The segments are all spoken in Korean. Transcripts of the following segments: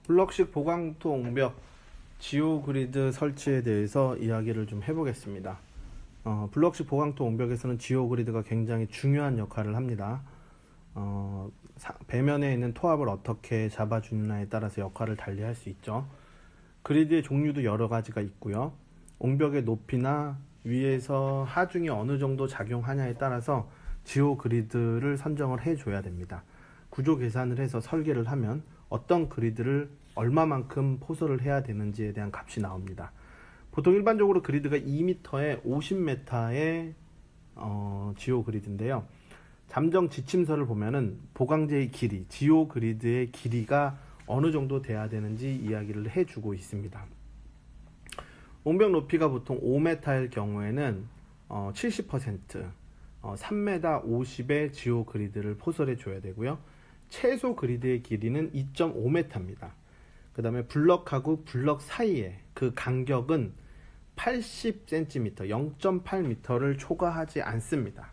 블럭식 보강토 옹벽 지오 그리드 설치에 대해서 이야기를 좀 해보겠습니다. 블럭식 보강토 옹벽에서는 지오 그리드가 굉장히 중요한 역할을 합니다. 배면에 있는 토합을 어떻게 잡아주느냐에 따라서 역할을 달리할 수 있죠. 그리드의 종류도 여러 가지가 있고요. 옹벽의 높이나 위에서 하중이 어느 정도 작용하냐에 따라서 지오 그리드를 선정을 해줘야 됩니다. 구조 계산을 해서 설계를 하면 어떤 그리드를 얼마만큼 포설을 해야 되는지에 대한 값이 나옵니다. 보통 일반적으로 그리드가 2m에 50m의 지오 그리드인데요. 잠정 지침서를 보면은 보강재의 길이, 지오 그리드의 길이가 어느 정도 돼야 되는지 이야기를 해주고 있습니다. 옹벽 높이가 보통 5m일 경우에는 70%, 3m 50의 지오 그리드를 포설해 줘야 되고요. 최소 그리드의 길이는 2.5m입니다. 그 다음에 블럭하고 블럭 사이에 그 간격은 80cm, 0.8m를 초과하지 않습니다.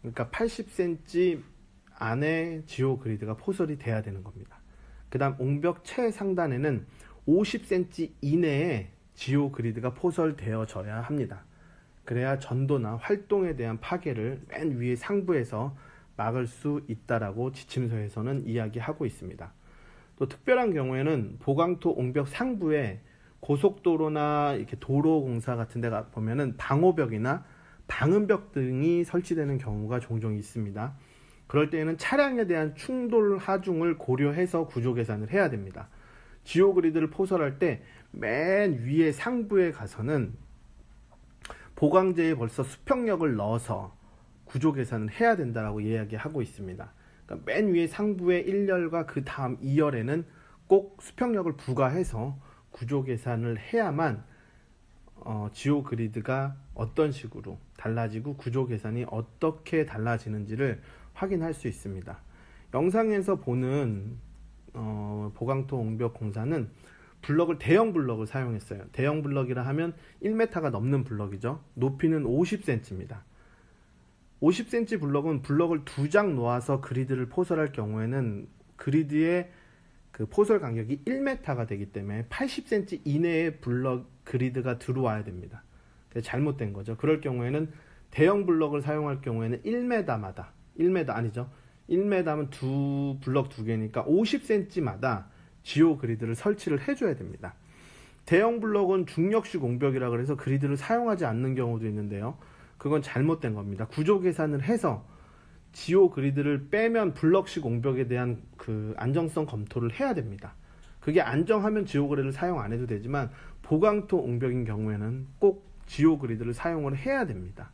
그러니까 80cm 안에 지오 그리드가 포설이 돼야 되는 겁니다. 그 다음 옹벽 최상단에는 50cm 이내에 지오 그리드가 포설되어져야 합니다. 그래야 전도나 활동에 대한 파괴를 맨 위에 상부에서 막을 수 있다라고 지침서에서는 이야기하고 있습니다. 또 특별한 경우에는 보강토 옹벽 상부에 고속도로나 이렇게 도로 공사 같은 데가 보면은 방호벽이나 방음벽 등이 설치되는 경우가 종종 있습니다. 그럴 때에는 차량에 대한 충돌 하중을 고려해서 구조 계산을 해야 됩니다. 지오 그리드를 포설할 때 맨 위에 상부에 가서는 보강재에 벌써 수평력을 넣어서 구조 계산을 해야 된다라고 이야기하고 있습니다. 그러니까 맨 위에 상부의 1열과 그 다음 2열에는 꼭 수평력을 부과해서 구조 계산을 해야만 지오 그리드가 어떤 식으로 달라지고 구조 계산이 어떻게 달라지는지를 확인할 수 있습니다. 영상에서 보는 보강토 옹벽 공사는 블럭을 대형 블럭을 사용했어요. 대형 블럭이라 하면 1m가 넘는 블럭이죠. 높이는 50cm입니다. 50cm 블럭은 블럭을 2장 놓아서 그리드를 포설할 경우에는 그리드의 그 포설 간격이 1m가 되기 때문에 80cm 이내의 블럭 그리드가 들어와야 됩니다. 잘못된 거죠. 그럴 경우에는 대형 블럭을 사용할 경우에는 1m마다 1m 아니죠. 1m면 블럭 2개니까 50cm마다 지오 그리드를 설치를 해줘야 됩니다. 대형 블럭은 중력식 옹벽이라 그래서 그리드를 사용하지 않는 경우도 있는데요. 그건 잘못된 겁니다. 구조 계산을 해서 지오 그리드를 빼면 블럭식 옹벽에 대한 그 안정성 검토를 해야 됩니다. 그게 안정하면 지오 그리드를 사용 안 해도 되지만 보강토 옹벽인 경우에는 꼭 지오 그리드를 사용을 해야 됩니다.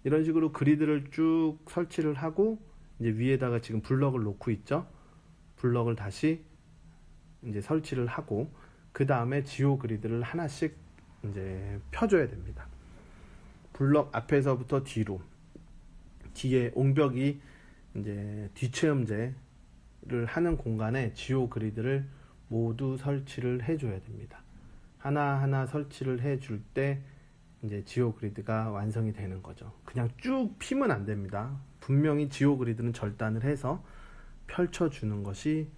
이런 식으로 그리드를 쭉 설치를 하고 이제 위에다가 지금 블럭을 놓고 있죠. 블럭을 다시 이제 설치를 하고 그 다음에 지오 그리드를 하나씩 이제 펴줘야 됩니다. 블럭 앞에서부터 뒤로, 뒤에 옹벽이 이제 뒷체험제를 하는 공간에 지오 그리드를 모두 설치를 해줘야 됩니다. 하나하나 설치를 해줄 때 이제 지오 그리드가 완성이 되는 거죠. 그냥 쭉 피면 안 됩니다. 분명히 지오 그리드는 절단을 해서 펼쳐주는 것이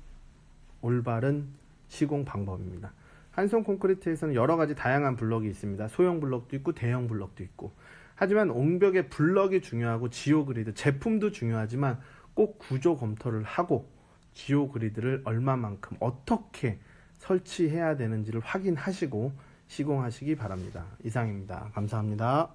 올바른 시공 방법입니다. 한성 콘크리트에서는 여러 가지 다양한 블럭이 있습니다. 소형 블럭도 있고 대형 블럭도 있고. 하지만 옹벽의 블럭이 중요하고 지오 그리드 제품도 중요하지만 꼭 구조 검토를 하고 지오 그리드를 얼마만큼 어떻게 설치해야 되는지를 확인하시고 시공하시기 바랍니다. 이상입니다. 감사합니다.